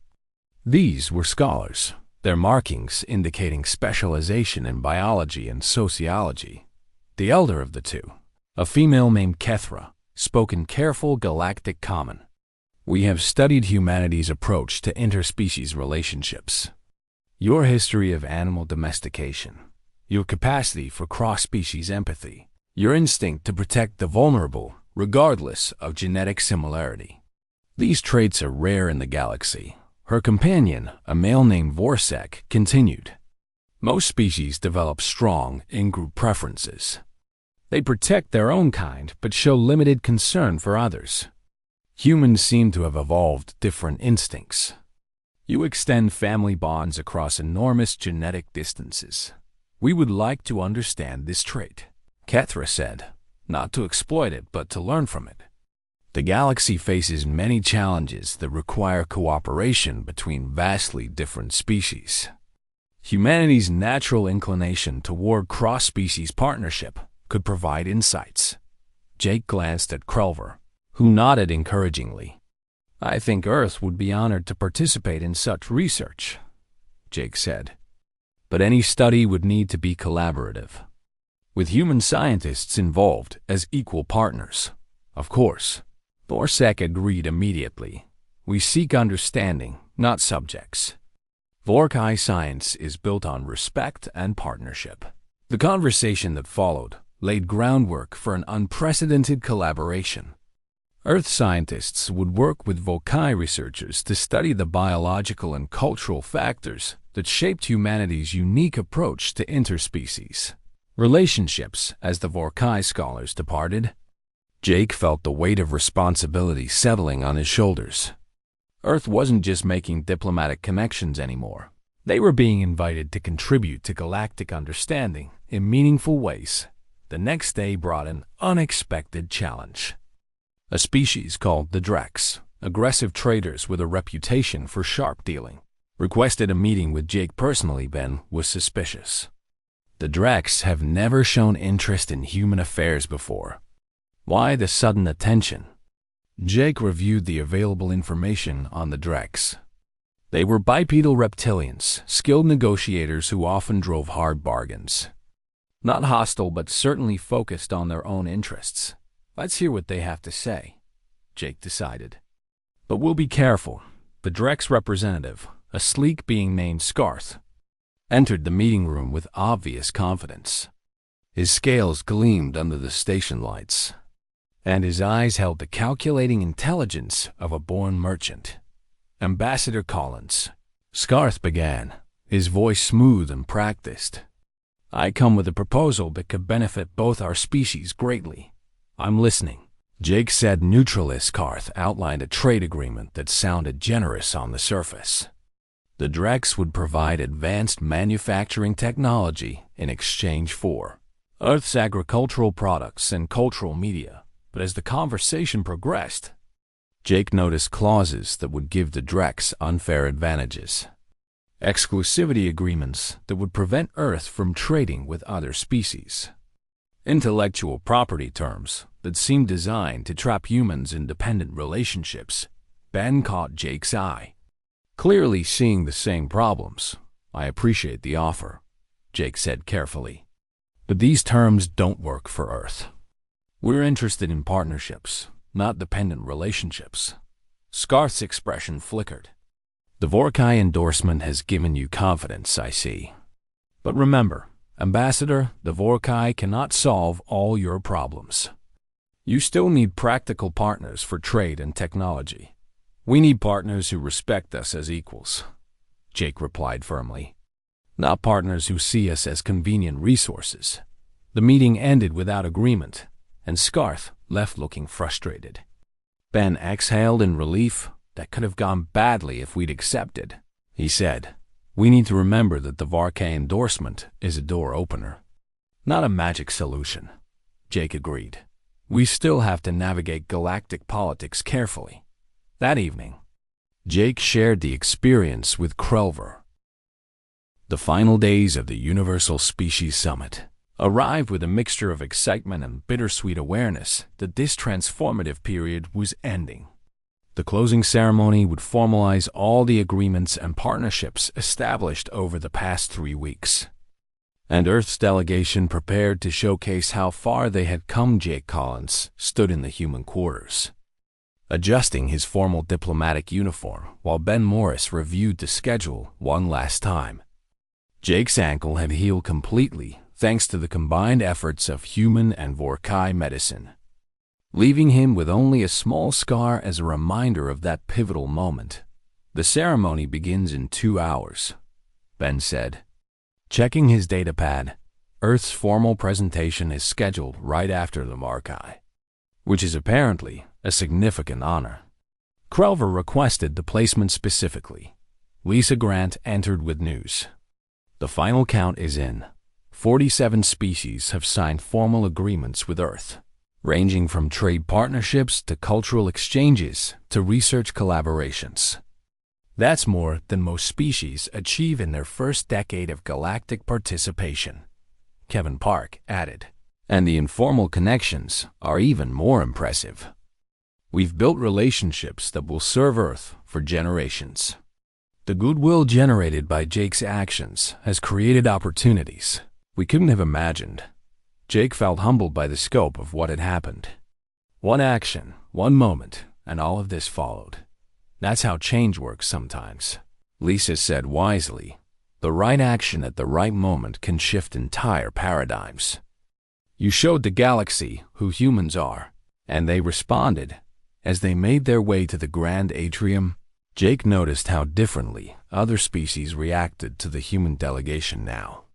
These were scholars, their markings indicating specialization in biology and sociology. The elder of the two, a female named Kethra, spoke in careful Galactic Common. We have studied humanity's approach to interspecies relationships. Your history of animal domestication, your capacity for cross-species empathy, your instinct to protect the vulnerable regardless of genetic similarity. These traits are rare in the galaxy. Her companion, a male named Vorsek, continued. Most species develop strong in-group preferences. They protect their own kind but show limited concern for others. Humans seem to have evolved different instincts. You extend family bonds across enormous genetic distances. We would like to understand this trait, Kethra said, not to exploit it but to learn from it. The galaxy faces many challenges that require cooperation between vastly different species. Humanity's natural inclination toward cross-species partnership could provide insights. Jake glanced at Krelver, who nodded encouragingly. I think Earth would be honored to participate in such research, Jake said. But any study would need to be collaborative, with human scientists involved as equal partners. Of course, Vorsek agreed immediately. We seek understanding, not subjects. Vorkai science is built on respect and partnership. The conversation that followed laid groundwork for an unprecedented collaboration. Earth scientists would work with Vorkai researchers to study the biological and cultural factors that shaped humanity's unique approach to interspecies relationships. As the Vorkai scholars departed, Jake felt the weight of responsibility settling on his shoulders. Earth wasn't just making diplomatic connections anymore. They were being invited to contribute to galactic understanding in meaningful ways. The next day brought an unexpected challenge. A species called the Drex, aggressive traders with a reputation for sharp dealing, requested a meeting with Jake personally. Ben was suspicious. The Drex have never shown interest in human affairs before. Why the sudden attention? Jake reviewed the available information on the Drex. They were bipedal reptilians, skilled negotiators who often drove hard bargains. Not hostile, but certainly focused on their own interests. Let's hear what they have to say, Jake decided. But we'll be careful. The Drex representative, a sleek being named Scarth, entered the meeting room with obvious confidence. His scales gleamed under the station lights, and his eyes held the calculating intelligence of a born merchant. Ambassador Collins, Scarth began, his voice smooth and practiced. I come with a proposal that could benefit both our species greatly. I'm listening. Jake said neutral as Scarth outlined a trade agreement that sounded generous on the surface. The Drex would provide advanced manufacturing technology in exchange for Earth's agricultural products and cultural media. But as the conversation progressed, Jake noticed clauses that would give the Drex unfair advantages. Exclusivity agreements that would prevent Earth from trading with other species. Intellectual property terms that seemed designed to trap humans in dependent relationships. Ben caught Jake's eye. Clearly seeing the same problems. I appreciate the offer, Jake said carefully. But these terms don't work for Earth. We're interested in partnerships, not dependent relationships. Scarth's expression flickered. The Vorkai endorsement has given you confidence, I see. But remember, Ambassador, the Vorkai cannot solve all your problems. You still need practical partners for trade and technology. We need partners who respect us as equals, Jake replied firmly. Not partners who see us as convenient resources. The meeting ended without agreement, and Scarth left looking frustrated. Ben exhaled in relief. That could have gone badly if we'd accepted, he said. We need to remember that the Vorkai endorsement is a door opener, not a magic solution, Jake agreed. We still have to navigate galactic politics carefully. That evening, Jake shared the experience with Krelver. The final days of the Universal Species Summit arrived with a mixture of excitement and bittersweet awareness that this transformative period was ending. The closing ceremony would formalize all the agreements and partnerships established over the past 3 weeks. And Earth's delegation prepared to showcase how far they had come. Jake Collins stood in the human quarters, adjusting his formal diplomatic uniform while Ben Morris reviewed the schedule one last time. Jake's ankle had healed completely thanks to the combined efforts of human and Vorkai medicine, leaving him with only a small scar as a reminder of that pivotal moment. The ceremony begins in 2 hours, Ben said. Checking his datapad, Earth's formal presentation is scheduled right after the Vorkai, which is apparently a significant honor. Krelver requested the placement specifically. Lisa Grant entered with news. The final count is in. 47 species have signed formal agreements with Earth, ranging from trade partnerships to cultural exchanges to research collaborations. That's more than most species achieve in their first decade of galactic participation, Kevin Park added. And the informal connections are even more impressive. We've built relationships that will serve Earth for generations. The goodwill generated by Jake's actions has created opportunities we couldn't have imagined. Jake felt humbled by the scope of what had happened. One action, one moment, and all of this followed. That's how change works sometimes, Lisa said wisely. The right action at the right moment can shift entire paradigms. You showed the galaxy who humans are, and they responded. As they made their way to the Grand Atrium, Jake noticed how differently other species reacted to the human delegation now.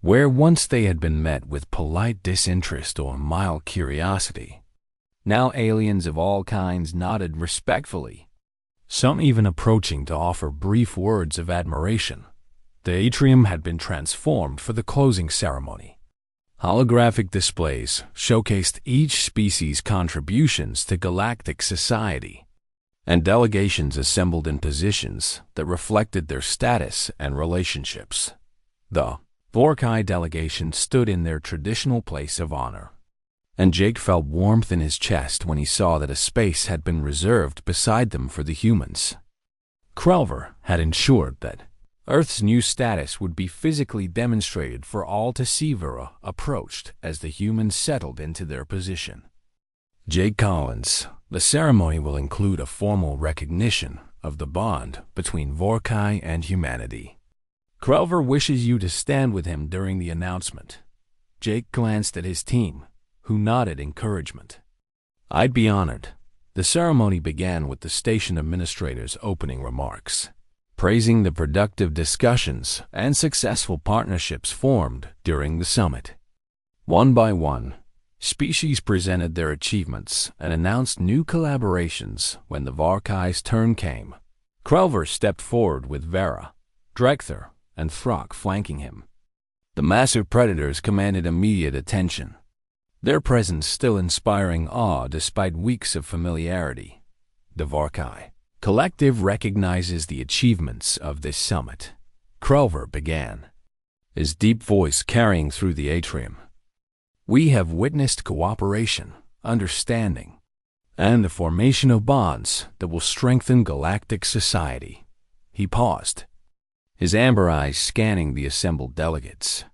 Where once they had been met with polite disinterest or mild curiosity, now aliens of all kinds nodded respectfully, some even approaching to offer brief words of admiration. The atrium had been transformed for the closing ceremony. Holographic displays showcased each species' contributions to galactic society, and delegations assembled in positions that reflected their status and relationships. The Vorkai delegation stood in their traditional place of honor, and Jake felt warmth in his chest when he saw that a space had been reserved beside them for the humans. Krelver had ensured that Earth's new status would be physically demonstrated for all to see. Vera approached as the humans settled into their position. Jake Collins, the ceremony will include a formal recognition of the bond between Vorkai and humanity. Krelver wishes you to stand with him during the announcement. Jake glanced at his team, who nodded encouragement. I'd be honored. The ceremony began with the station administrator's opening remarks, praising the productive discussions and successful partnerships formed during the summit. One by one, species presented their achievements and announced new collaborations. When the Vorkai's turn came, Krelver stepped forward with Vera, Drekther, and Throck flanking him. The massive predators commanded immediate attention, their presence still inspiring awe despite weeks of familiarity. The HFY Collective recognizes the achievements of this summit. Krelver began, his deep voice carrying through the atrium. We have witnessed cooperation, understanding, and the formation of bonds that will strengthen galactic society. He paused, his amber eyes scanning the assembled delegates.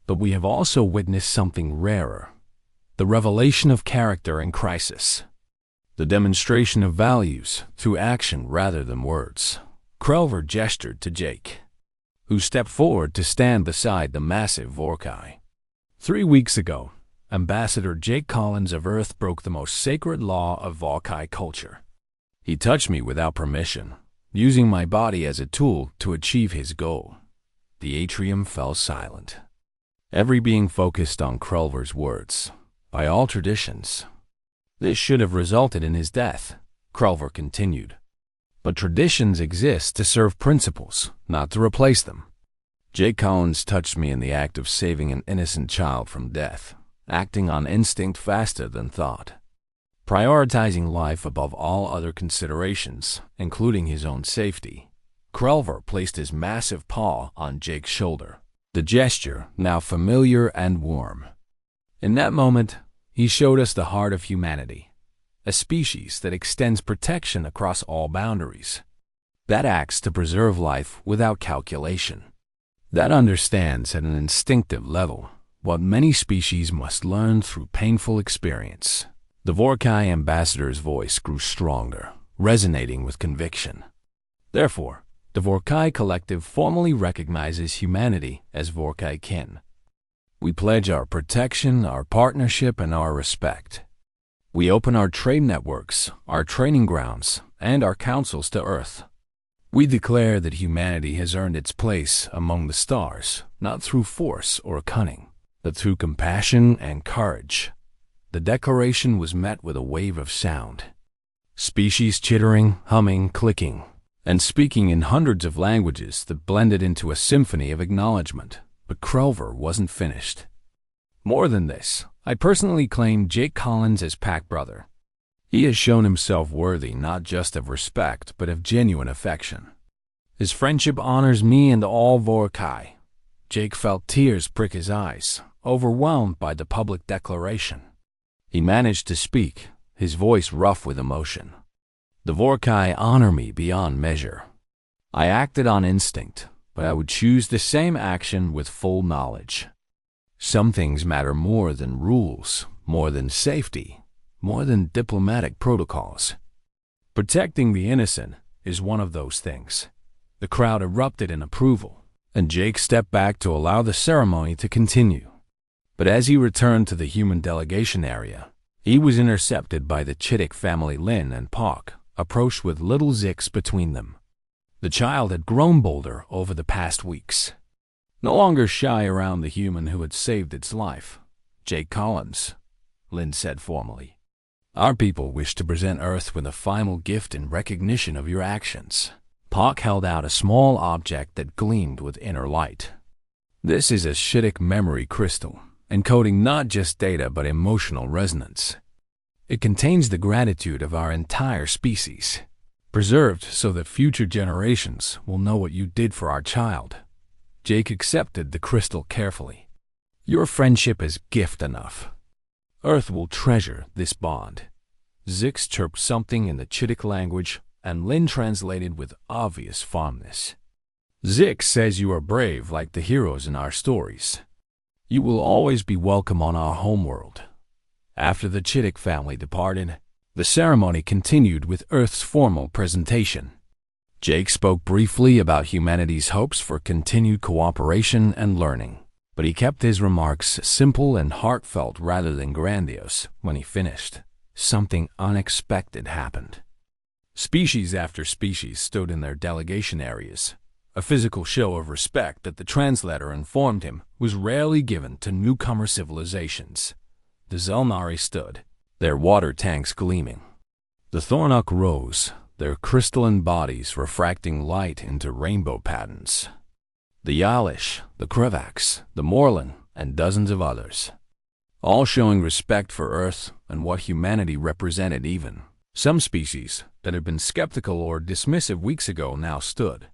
But we have also witnessed something rarer, the revelation of character in crisis, the demonstration of values through action rather than words. Krelver gestured to Jake, who stepped forward to stand beside the massive HFY. 3 weeks ago, Ambassador Jake Collins of Earth broke the most sacred law of HFY culture. He touched me without permission, using my body as a tool to achieve his goal. The atrium fell silent. Every being focused on Krelver's words. By all traditions, this should have resulted in his death, Krelver continued. But traditions exist to serve principles, not to replace them. Jake Collins touched me in the act of saving an innocent child from death, acting on instinct faster than thought, prioritizing life above all other considerations, including his own safety. Krelver placed his massive paw on Jake's shoulder, the gesture now familiar and warm. In that moment, he showed us the heart of humanity, a species that extends protection across all boundaries, that acts to preserve life without calculation, that understands at an instinctive level what many species must learn through painful experience. The HFY ambassador's voice grew stronger, resonating with conviction. Therefore, the HFY Collective formally recognizes humanity as HFY kin. We pledge our protection, our partnership, and our respect. We open our trade networks, our training grounds, and our councils to Earth. We declare that humanity has earned its place among the stars, not through force or cunning, but through compassion and courage. The declaration was met with a wave of sound. Species chittering, humming, clicking, and speaking in hundreds of languages that blended into a symphony of acknowledgement. But Krelver wasn't finished. More than this, I personally claim Jake Collins as pack brother. He has shown himself worthy not just of respect, but of genuine affection. His friendship honors me and all HFY. Jake felt tears prick his eyes, overwhelmed by the public declaration. He managed to speak, his voice rough with emotion. The HFY honor me beyond measure. I acted on instinct, but I would choose the same action with full knowledge. Some things matter more than rules, more than safety, more than diplomatic protocols. Protecting the innocent is one of those things. The crowd erupted in approval, and Jake stepped back to allow the ceremony to continue. But as he returned to the human delegation area, he was intercepted by the Chittick family. Lynn and Pak approached with little Zix between them. The child had grown bolder over the past weeks, no longer shy around the human who had saved its life. Jake Collins, Lynn said formally. Our people wish to present Earth with a final gift in recognition of your actions. Pak held out a small object that gleamed with inner light. This is a Chittick memory crystal, encoding not just data but emotional resonance. It contains the gratitude of our entire species, preserved so that future generations will know what you did for our child. Jake accepted the crystal carefully. Your friendship is gift enough. Earth will treasure this bond. Zix chirped something in the Chittick language, and Lynn translated with obvious fondness. Zix says you are brave like the heroes in our stories. You will always be welcome on our homeworld. After the Chittick family departed, the ceremony continued with Earth's formal presentation. Jake spoke briefly about humanity's hopes for continued cooperation and learning, but he kept his remarks simple and heartfelt rather than grandiose. When he finished, something unexpected happened. Species after species stood in their delegation areas, a physical show of respect that the translator informed him was rarely given to newcomer civilizations. The Zelnari stood, their water tanks gleaming. The Thornuk rose, their crystalline bodies refracting light into rainbow patterns. The Yalish, the Krivaks, the Morlin, and dozens of others, all showing respect for Earth and what humanity represented even Some species that had been skeptical or dismissive weeks ago now stood,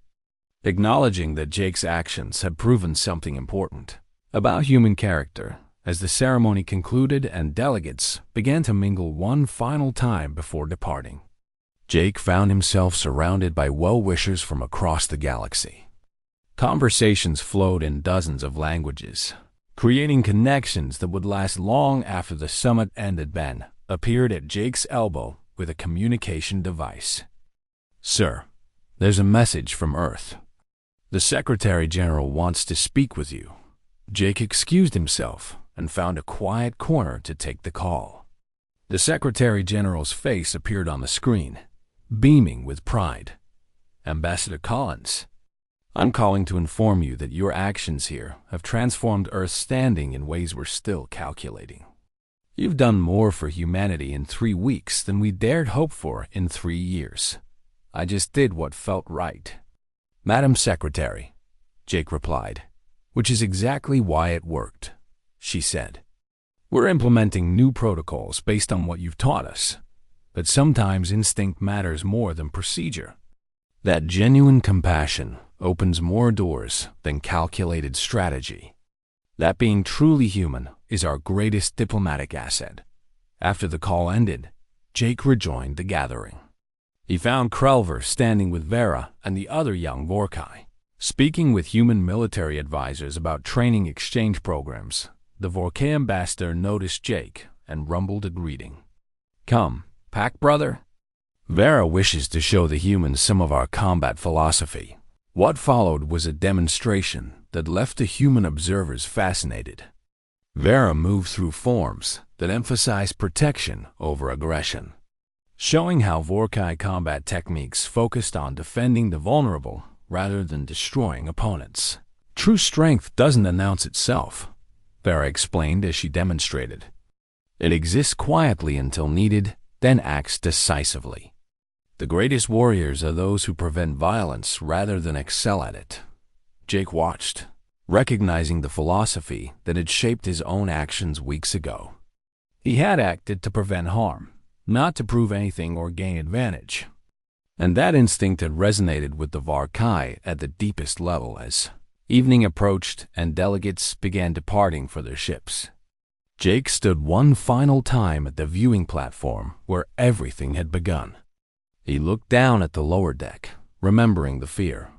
acknowledging that Jake's actions had proven something important about human character. As the ceremony concluded and delegates began to mingle one final time before departing, Jake found himself surrounded by well-wishers from across the galaxy. Conversations flowed in dozens of languages, creating connections that would last long after the summit ended. Ben appeared at Jake's elbow with a communication device. "Sir, there's a message from Earth. The Secretary General wants to speak with you." Jake excused himself and found a quiet corner to take the call. The Secretary General's face appeared on the screen, beaming with pride. "Ambassador Collins, I'm calling to inform you that your actions here have transformed Earth's standing in ways we're still calculating. You've done more for humanity in 3 weeks than we dared hope for in 3 years. I just did what felt right." "Madam Secretary," Jake replied, "which is exactly why it worked," she said. "We're implementing new protocols based on what you've taught us, but sometimes instinct matters more than procedure. That genuine compassion opens more doors than calculated strategy. That being truly human is our greatest diplomatic asset." After the call ended, Jake rejoined the gathering. He found Krelver standing with Vera and the other young Vorkai, speaking with human military advisors about training exchange programs. The Vorkai ambassador noticed Jake and rumbled a greeting. "Come, pack brother. Vera wishes to show the humans some of our combat philosophy." What followed was a demonstration that left the human observers fascinated. Vera moved through forms that emphasized protection over aggression, showing how Vorkai combat techniques focused on defending the vulnerable rather than destroying opponents. "True strength doesn't announce itself," Vera explained as she demonstrated. "It exists quietly until needed, then acts decisively. The greatest warriors are those who prevent violence rather than excel at it." Jake watched, recognizing the philosophy that had shaped his own actions weeks ago. He had acted to prevent harm, not to prove anything or gain advantage. And that instinct had resonated with the Vorkai at the deepest level as evening approached and delegates began departing for their ships. Jake stood one final time at the viewing platform where everything had begun. He looked down at the lower deck, remembering the fear